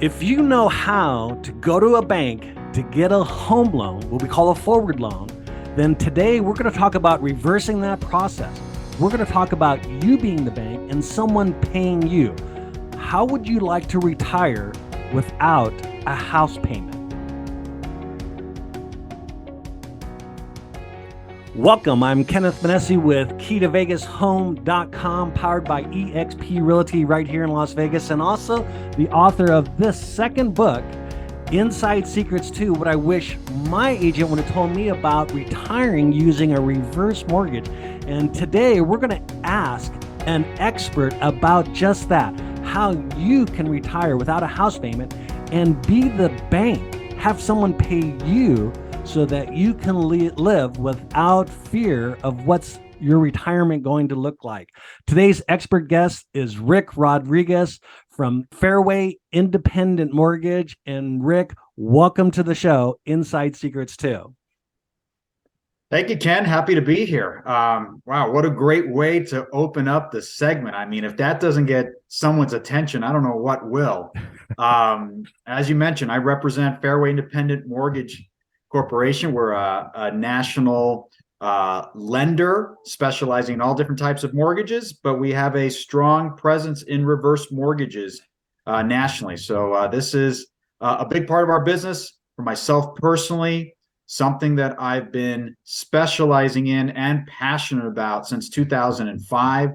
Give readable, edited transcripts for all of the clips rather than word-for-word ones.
If you know how to go to a bank to get a home loan, what we call a forward loan, then today we're going to talk about reversing that process. We're going to talk about you being the bank and someone paying you. How would you like to retire without a house payment? Welcome, I'm Kenneth Manessi with KeyToVegasHome.com, powered by eXp Realty right here in Las Vegas, and also the author of this second book, Inside Secrets to What I Wish My Agent Would Have Told Me About Retiring Using a Reverse Mortgage. And today we're going to ask an expert about just that, how you can retire without a house payment and be the bank, have someone pay you so that you can live without fear of what's your retirement going to look like. Today's expert guest is Rick Rodriguez from Fairway Independent Mortgage. And Rick, welcome to the show, Inside Secrets to. Thank you, Ken. Happy to be here. Wow, what a great way to open up the segment. I mean, if that doesn't get someone's attention, I don't know what will. As you mentioned, I represent Fairway Independent Mortgage Corporation. We're a national lender specializing in all different types of mortgages, but we have a strong presence in reverse mortgages nationally. So this is a big part of our business for myself personally, something that I've been specializing in and passionate about since 2005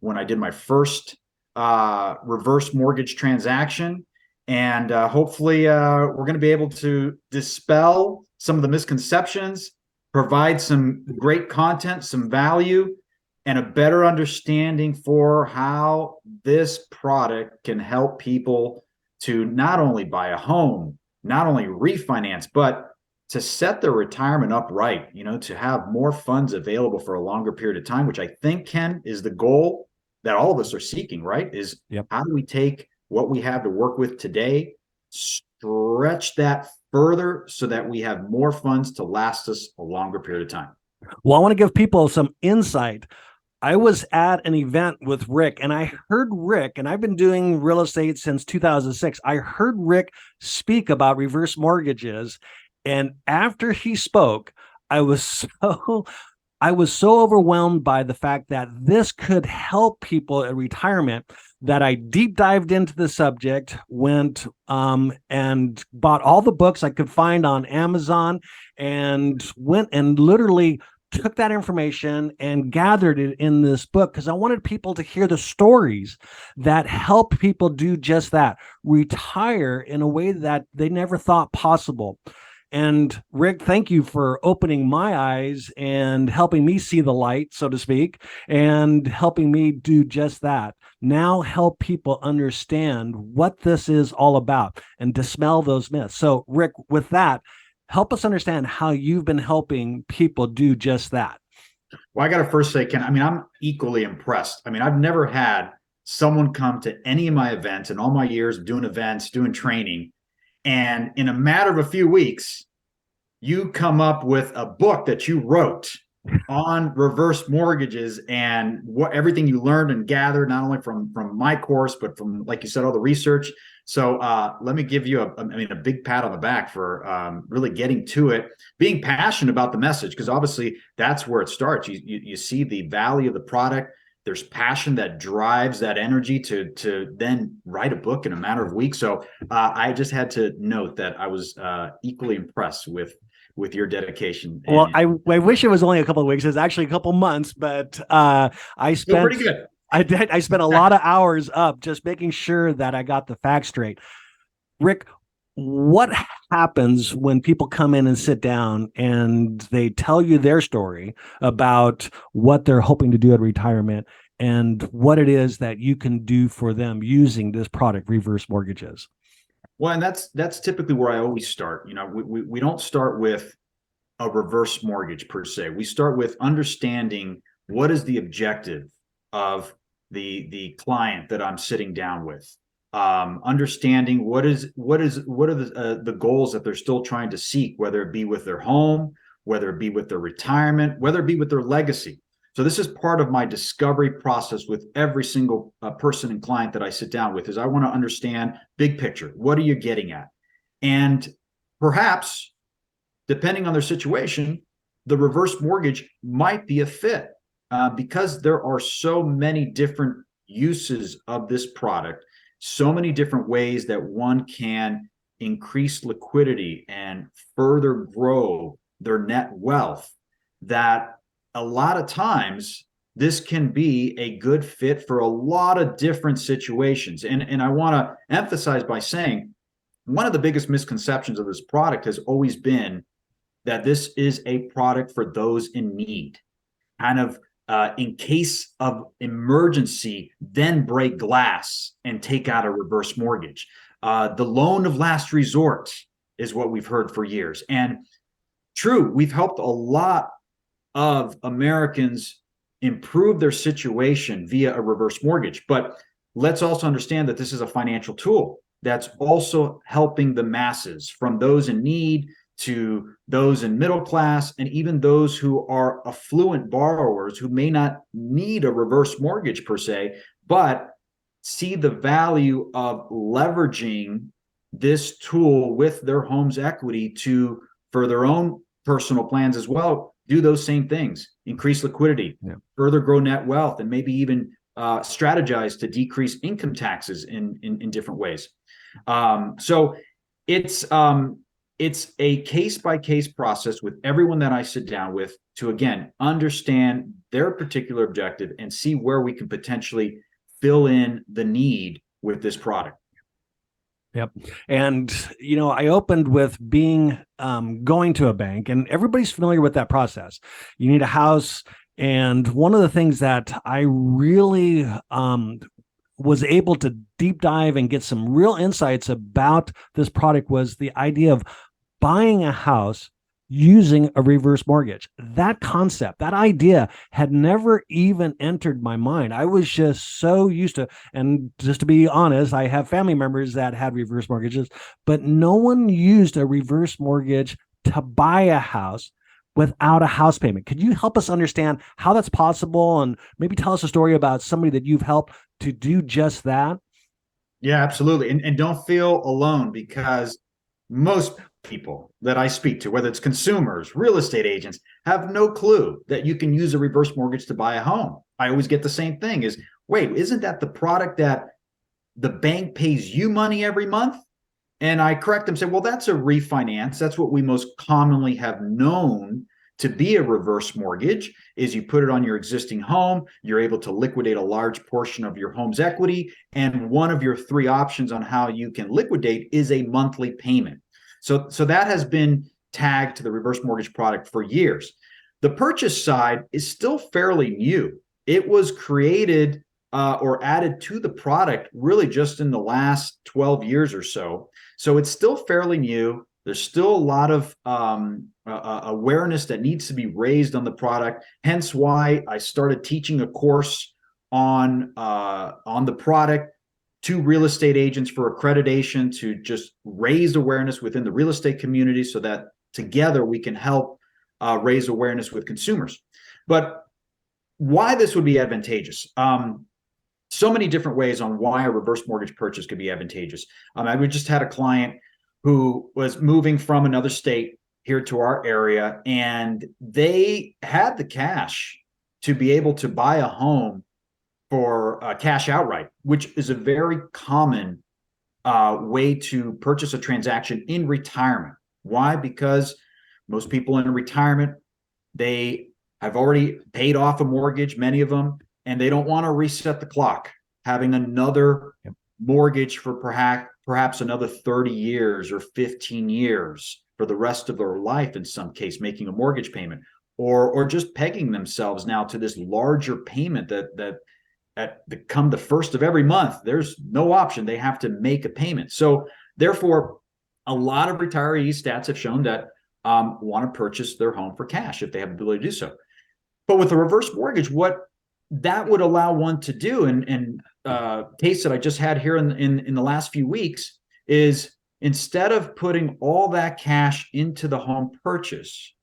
when I did my first reverse mortgage transaction. And hopefully we're going to be able to dispel some of the misconceptions, provide some great content, some value, and a better understanding for how this product can help people to not only buy a home, not only refinance, but to set their retirement up right, to have more funds available for a longer period of time, which I think, Ken, is the goal that all of us are seeking, right? Is How do we take what we have to work with today, stretch that further so that we have more funds to last us a longer period of time? Well, I want to give people some insight. I was at an event with Rick, and I heard Rick, and I've been doing real estate since 2006. I heard Rick speak about reverse mortgages, and after he spoke, I was so overwhelmed by the fact that this could help people at retirement that I deep dived into the subject, went and bought all the books I could find on Amazon, and went and literally took that information and gathered it in this book because I wanted people to hear the stories that help people do just that, retire in a way that they never thought possible. And Rick, thank you for opening my eyes and helping me see the light, so to speak, and helping me do just that. Now help people understand what this is all about and dispel those myths. So Rick, with that, help us understand how you've been helping people do just that. Well, I got to first say, Ken, I'm equally impressed. I've never had someone come to any of my events in all my years of doing events, doing training, and in a matter of a few weeks, you come up with a book that you wrote on reverse mortgages and what everything you learned and gathered, not only from my course, but from, like you said, all the research. So let me give you a big pat on the back for really getting to it, being passionate about the message, because obviously that's where it starts. You see the value of the product. There's passion that drives that energy to then write a book in a matter of weeks. So I just had to note that I was equally impressed with your dedication. Well, I wish it was only a couple of weeks. It's actually a couple of months, but I spent pretty good. I spent a lot of hours up just making sure that I got the facts straight. Rick, what happens when people come in and sit down and they tell you their story about what they're hoping to do at retirement and what it is that you can do for them using this product, reverse mortgages? Well, and that's typically where I always start. We don't start with a reverse mortgage per se. We start with understanding what is the objective of the client that I'm sitting down with. Understanding what are the goals that they're still trying to seek, whether it be with their home, whether it be with their retirement, whether it be with their legacy. So this is part of my discovery process with every single person and client that I sit down with, is I want to understand big picture. What are you getting at? And perhaps, depending on their situation, the reverse mortgage might be a fit, because there are so many different uses of this product, so many different ways that one can increase liquidity and further grow their net wealth, that a lot of times this can be a good fit for a lot of different situations. And I want to emphasize by saying, one of the biggest misconceptions of this product has always been that this is a product for those in need, kind of in case of emergency, then break glass and take out a reverse mortgage. The loan of last resort is what we've heard for years. And true, we've helped a lot of Americans improve their situation via a reverse mortgage. But let's also understand that this is a financial tool that's also helping the masses, from those in need to those in middle class, and even those who are affluent borrowers who may not need a reverse mortgage per se, but see the value of leveraging this tool with their home's equity to, for their own personal plans as well, do those same things: increase liquidity, further grow net wealth, and maybe even strategize to decrease income taxes in different ways. So it's a case-by-case process with everyone that I sit down with to, again, understand their particular objective and see where we can potentially fill in the need with this product. Yep. And, I opened with going to a bank, and everybody's familiar with that process. You need a house. And one of the things that I really was able to deep dive and get some real insights about this product was the idea of buying a house using a reverse mortgage. That concept, that idea had never even entered my mind. I was just so used to, and just to be honest, I have family members that had reverse mortgages, but no one used a reverse mortgage to buy a house without a house payment. Could you help us understand how that's possible, and maybe tell us a story about somebody that you've helped to do just that? Yeah, absolutely. And don't feel alone, because most people that I speak to, whether it's consumers, real estate agents, have no clue that you can use a reverse mortgage to buy a home. I always get the same thing: is, wait, isn't that the product that the bank pays you money every month? And I correct them, say, well, that's a refinance. That's what we most commonly have known to be a reverse mortgage, is you put it on your existing home, you're able to liquidate a large portion of your home's equity, and one of your three options on how you can liquidate is a monthly payment. So that has been tagged to the reverse mortgage product for years. The purchase side is still fairly new. It was created or added to the product really just in the last 12 years or so. So it's still fairly new. There's still a lot of awareness that needs to be raised on the product. Hence why I started teaching a course on the product to real estate agents for accreditation, to just raise awareness within the real estate community, so that together we can help raise awareness with consumers. But why this would be advantageous? So many different ways on why a reverse mortgage purchase could be advantageous. We just had a client who was moving from another state here to our area, and they had the cash to be able to buy a home for cash outright, which is a very common way to purchase a transaction in retirement. Why? Because most people in retirement, they have already paid off a mortgage, many of them, and they don't want to reset the clock, having another mortgage for perhaps another 30 years or 15 years for the rest of their life, in some case, making a mortgage payment, or just pegging themselves now to this larger payment that at the come the first of every month, there's no option. They have to make a payment. So therefore, a lot of retiree stats have shown that want to purchase their home for cash if they have the ability to do so. But with a reverse mortgage, what that would allow one to do, and case that I just had here in the last few weeks, is instead of putting all that cash into the home purchase,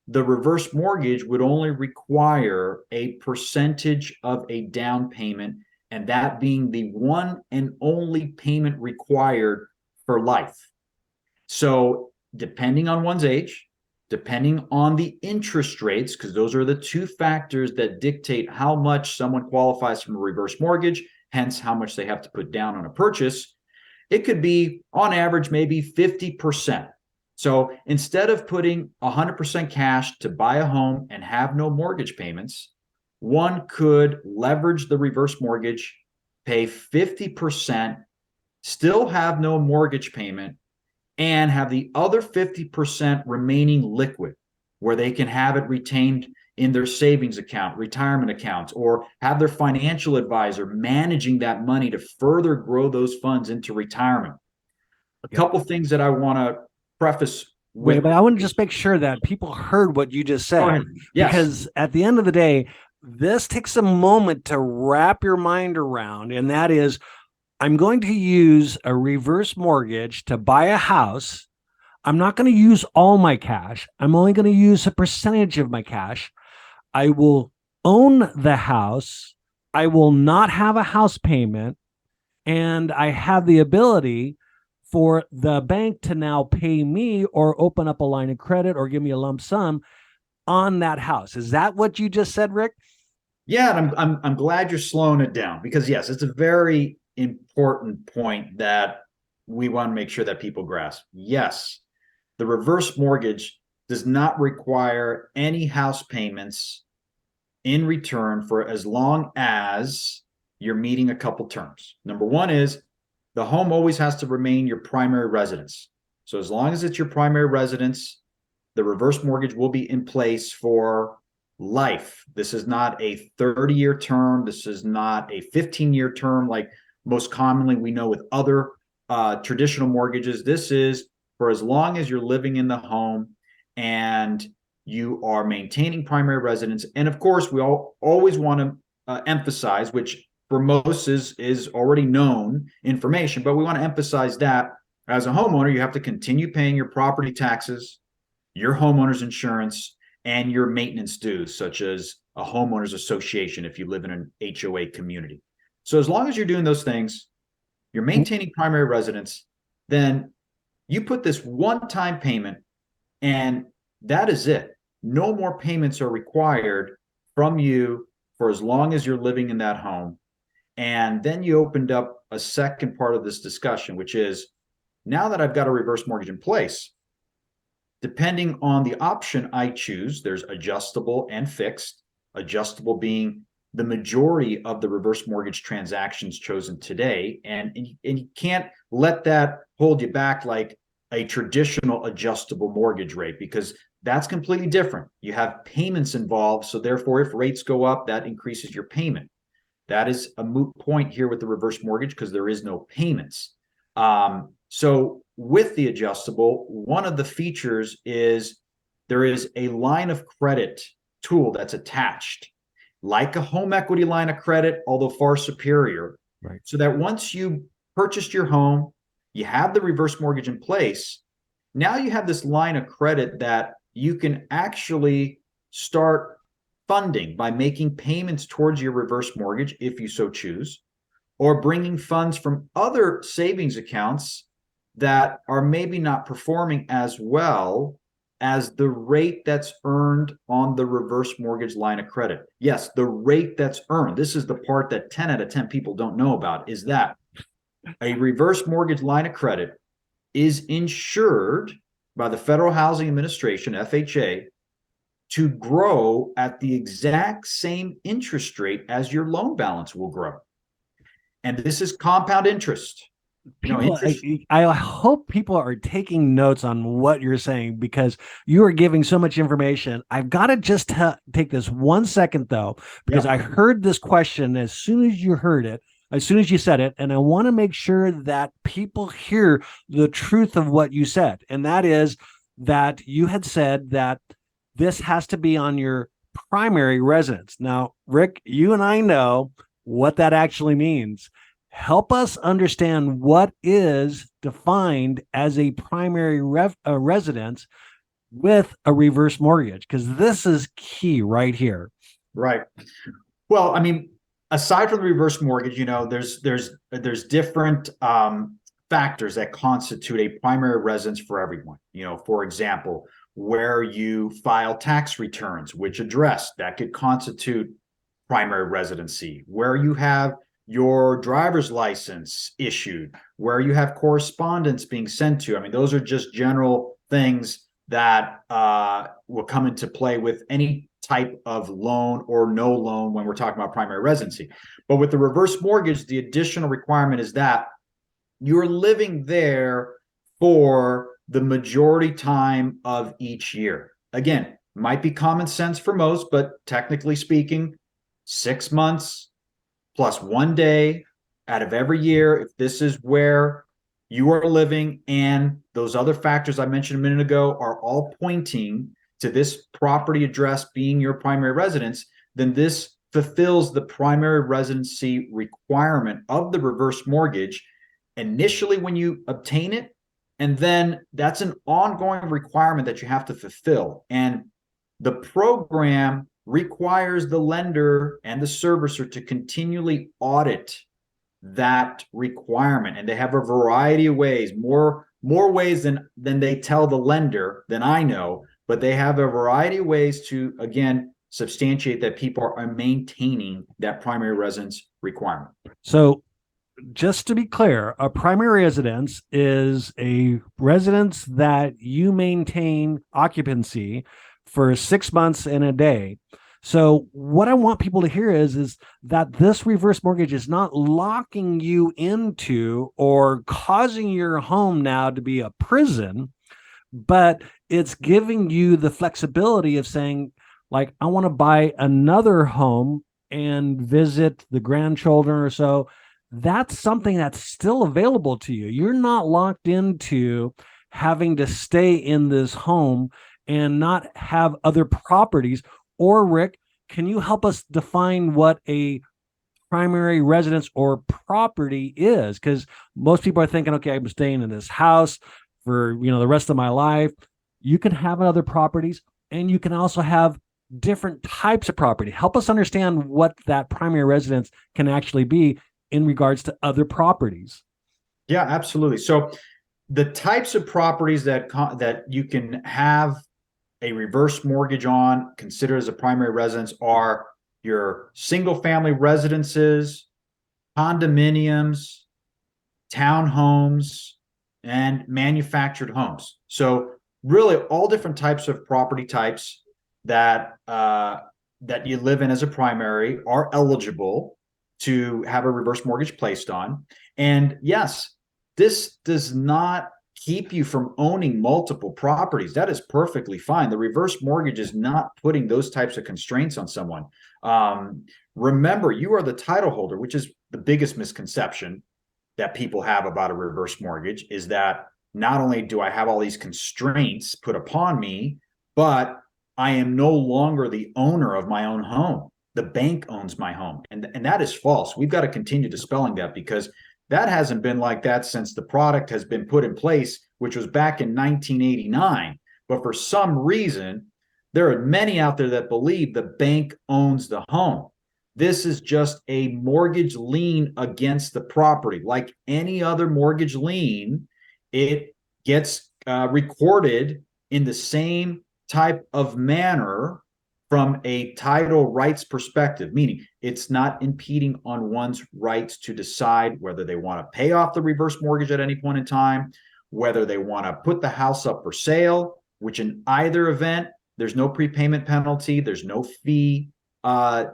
the reverse mortgage would only require a percentage of a down payment, and that being the one and only payment required for life. So, depending on one's age, depending on the interest rates, because those are the two factors that dictate how much someone qualifies from a reverse mortgage, hence how much they have to put down on a purchase, it could be on average maybe 50%. So instead of putting 100% cash to buy a home and have no mortgage payments, one could leverage the reverse mortgage, pay 50%, still have no mortgage payment, and have the other 50% remaining liquid, where they can have it retained in their savings account, retirement accounts, or have their financial advisor managing that money to further grow those funds into retirement. A couple things that I want to preface with. Wait, but I want to just make sure that people heard what you just said. Yes. Because at the end of the day, this takes a moment to wrap your mind around, and that is, I'm going to use a reverse mortgage to buy a house. I'm not going to use all my cash. I'm only going to use a percentage of my cash. I will own the house. I will not have a house payment. And I have the ability for the bank to now pay me or open up a line of credit or give me a lump sum on that house. Is that what you just said, Rick? Yeah, and I'm glad you're slowing it down, because yes, it's a very important point that we want to make sure that people grasp. Yes, the reverse mortgage does not require any house payments in return for as long as you're meeting a couple terms. Number one is the home always has to remain your primary residence. So as long as it's your primary residence, the reverse mortgage will be in place for life. This is not a 30-year term. This is not a 15-year term like most commonly we know with other traditional mortgages. This is for as long as you're living in the home and you are maintaining primary residence. And of course, we always want to emphasize, which for most is already known information, but we want to emphasize that as a homeowner, you have to continue paying your property taxes, your homeowner's insurance, and your maintenance dues, such as a homeowners association if you live in an HOA community. So as long as you're doing those things, you're maintaining primary residence, then you put this one-time payment, and that is it. No more payments are required from you for as long as you're living in that home. And then you opened up a second part of this discussion, which is, now that I've got a reverse mortgage in place, depending on the option I choose, there's adjustable and fixed, adjustable being the majority of the reverse mortgage transactions chosen today. And you can't let that hold you back like a traditional adjustable mortgage rate, because that's completely different. You have payments involved. So therefore, if rates go up, that increases your payment. That is a moot point here with the reverse mortgage because there is no payments. So with the adjustable, one of the features is there is a line of credit tool that's attached, like a home equity line of credit, although far superior. Right. So that once you purchased your home, you have the reverse mortgage in place, now you have this line of credit that you can actually start funding by making payments towards your reverse mortgage if you so choose, or bringing funds from other savings accounts that are maybe not performing as well as the rate that's earned on the reverse mortgage line of credit. Yes, the rate that's earned. This is the part that 10 out of 10 people don't know about, is that a reverse mortgage line of credit is insured by the Federal Housing Administration, FHA, to grow at the exact same interest rate as your loan balance will grow. And this is compound interest. I hope people are taking notes on what you're saying, because you are giving so much information. I've got to just take this 1 second, though, because I heard this question as soon as you heard it, as soon as you said it. And I want to make sure that people hear the truth of what you said. And that is that you had said that this has to be on your primary residence. Now, Rick, you and I know what that actually means. Help us understand what is defined as a primary residence, with a reverse mortgage? Because this is key right here. Right. Well, I mean, aside from the reverse mortgage, there's different factors that constitute a primary residence for everyone. For example, where you file tax returns, which address that could constitute primary residency, where you have your driver's license issued, where you have correspondence being sent to. I mean, those are just general things that will come into play with any type of loan or no loan when we're talking about primary residency. But with the reverse mortgage, the additional requirement is that you're living there for the majority time of each year. Again, might be common sense for most, but technically speaking, 6 months plus 1 day out of every year, if this is where you are living and those other factors I mentioned a minute ago are all pointing to this property address being your primary residence, then this fulfills the primary residency requirement of the reverse mortgage initially when you obtain it. And then that's an ongoing requirement that you have to fulfill. And the program requires the lender and the servicer to continually audit that requirement. And they have a variety of ways, more ways than they tell the lender than I know, but they have a variety of ways to, again, substantiate that people are maintaining that primary residence requirement. So just to be clear, a primary residence is a residence that you maintain occupancy for 6 months and a day. So what I want people to hear is that this reverse mortgage is not locking you into or causing your home now to be a prison, but it's giving you the flexibility of saying, like, I want to buy another home and visit the grandchildren or so. That's something that's still available to you. You're not locked into having to stay in this home and not have other properties. Or, Rick, can you help us define what a primary residence or property is? Because most people are thinking, okay, I'm staying in this house for the rest of my life. You can have other properties, and you can also have different types of property. Help us understand what that primary residence can actually be in regards to other properties. Yeah, absolutely. So the types of properties that you can have a reverse mortgage on, considered as a primary residence, are your single family residences, condominiums, townhomes, and manufactured homes. So really all different types of property types that you live in as a primary are eligible to have a reverse mortgage placed on. And yes, this does not keep you from owning multiple properties. That is perfectly fine. The reverse mortgage is not putting those types of constraints on someone. Remember, you are the title holder, which is the biggest misconception that people have about a reverse mortgage, is that not only do I have all these constraints put upon me, but I am no longer the owner of my own home. The bank owns my home. And that is false. We've got to continue dispelling that, because that hasn't been like that since the product has been put in place, which was back in 1989. But for some reason, there are many out there that believe the bank owns the home. This is just a mortgage lien against the property. Like any other mortgage lien, it gets recorded in the same type of manner from a title rights perspective, meaning it's not impeding on one's rights to decide whether they want to pay off the reverse mortgage at any point in time, whether they want to put the house up for sale, which in either event, there's no prepayment penalty, there's no fee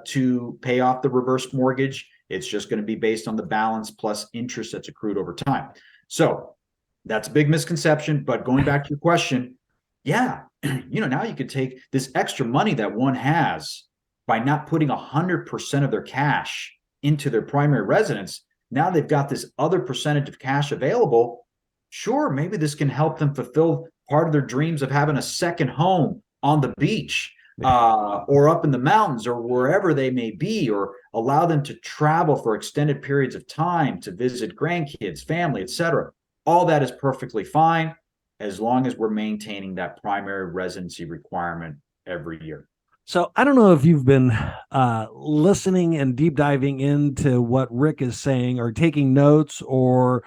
to pay off the reverse mortgage. It's just going to be based on the balance plus interest that's accrued over time. So that's a big misconception. But going back to your question, yeah, now you could take this extra money that one has by not putting 100% of their cash into their primary residence. Now they've got this other percentage of cash available. Sure, maybe this can help them fulfill part of their dreams of having a second home on the beach or up in the mountains or wherever they may be, or allow them to travel for extended periods of time to visit grandkids, family, etc. All that is perfectly fine. as long as we're maintaining that primary residency requirement every year. So I don't know if you've been listening and deep diving into what Rick is saying or taking notes or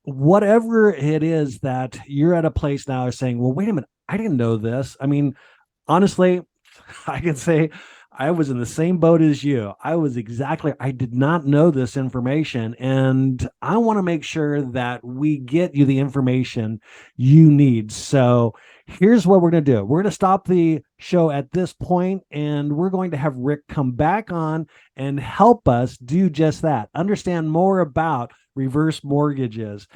whatever it is that you're at a place now saying, well, wait a minute, I didn't know this. I mean, honestly, I can say I was in the same boat as you. I did not know this information. And I want to make sure that we get you the information you need. So here's what we're going to do. We're going to stop the show at this point, and we're going to have Rick come back on and help us do just that. Understand more about reverse mortgages.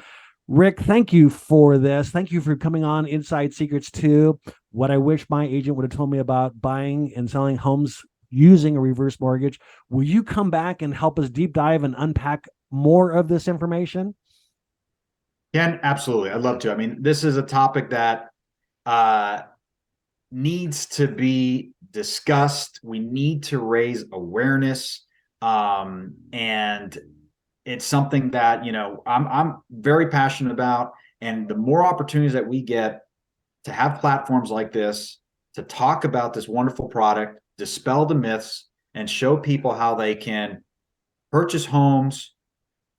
Rick, thank you for this. Thank you for coming on Inside Secrets 2. What I wish my agent would have told me about buying and selling homes using a reverse mortgage. Will you come back and help us deep dive and unpack more of this information? Ken, absolutely. I'd love to. I mean, this is a topic that needs to be discussed. We need to raise awareness. And it's something that, I'm very passionate about. And the more opportunities that we get to have platforms like this, to talk about this wonderful product, dispel the myths, and show people how they can purchase homes,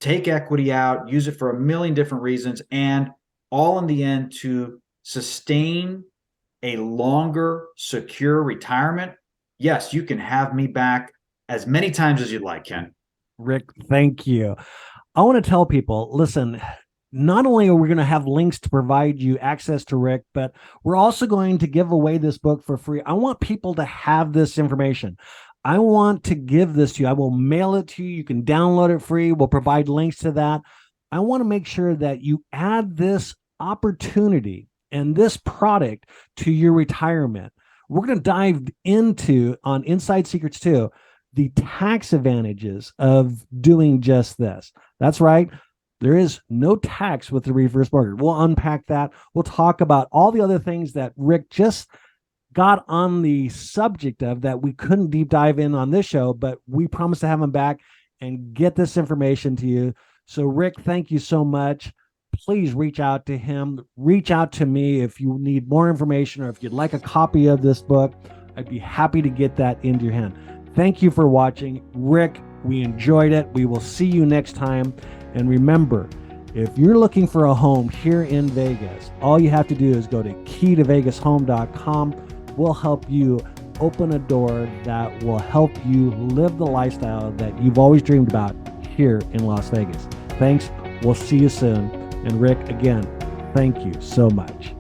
take equity out, use it for a million different reasons, and all in the end to sustain a longer, secure retirement. Yes, you can have me back as many times as you'd like, Ken. Rick, thank you. I want to tell people, listen, not only are we going to have links to provide you access to Rick, but we're also going to give away this book for free. I want people to have this information. I want to give this to you. I will mail it to you. You can download it free. We'll provide links to that. I want to make sure that you add this opportunity and this product to your retirement. We're going to dive into, on Inside Secrets 2, the tax advantages of doing just this. That's right. There is no tax with the reverse mortgage. We'll unpack that. We'll talk about all the other things that Rick just got on the subject of that we couldn't deep dive in on this show, but we promise to have him back and get this information to you. So Rick, thank you so much. Please reach out to him. Reach out to me if you need more information or if you'd like a copy of this book. I'd be happy to get that into your hand. Thank you for watching. Rick, we enjoyed it. We will see you next time. And remember, if you're looking for a home here in Vegas, all you have to do is go to keytovegashome.com. We'll help you open a door that will help you live the lifestyle that you've always dreamed about here in Las Vegas. Thanks. We'll see you soon. And Rick, again, thank you so much.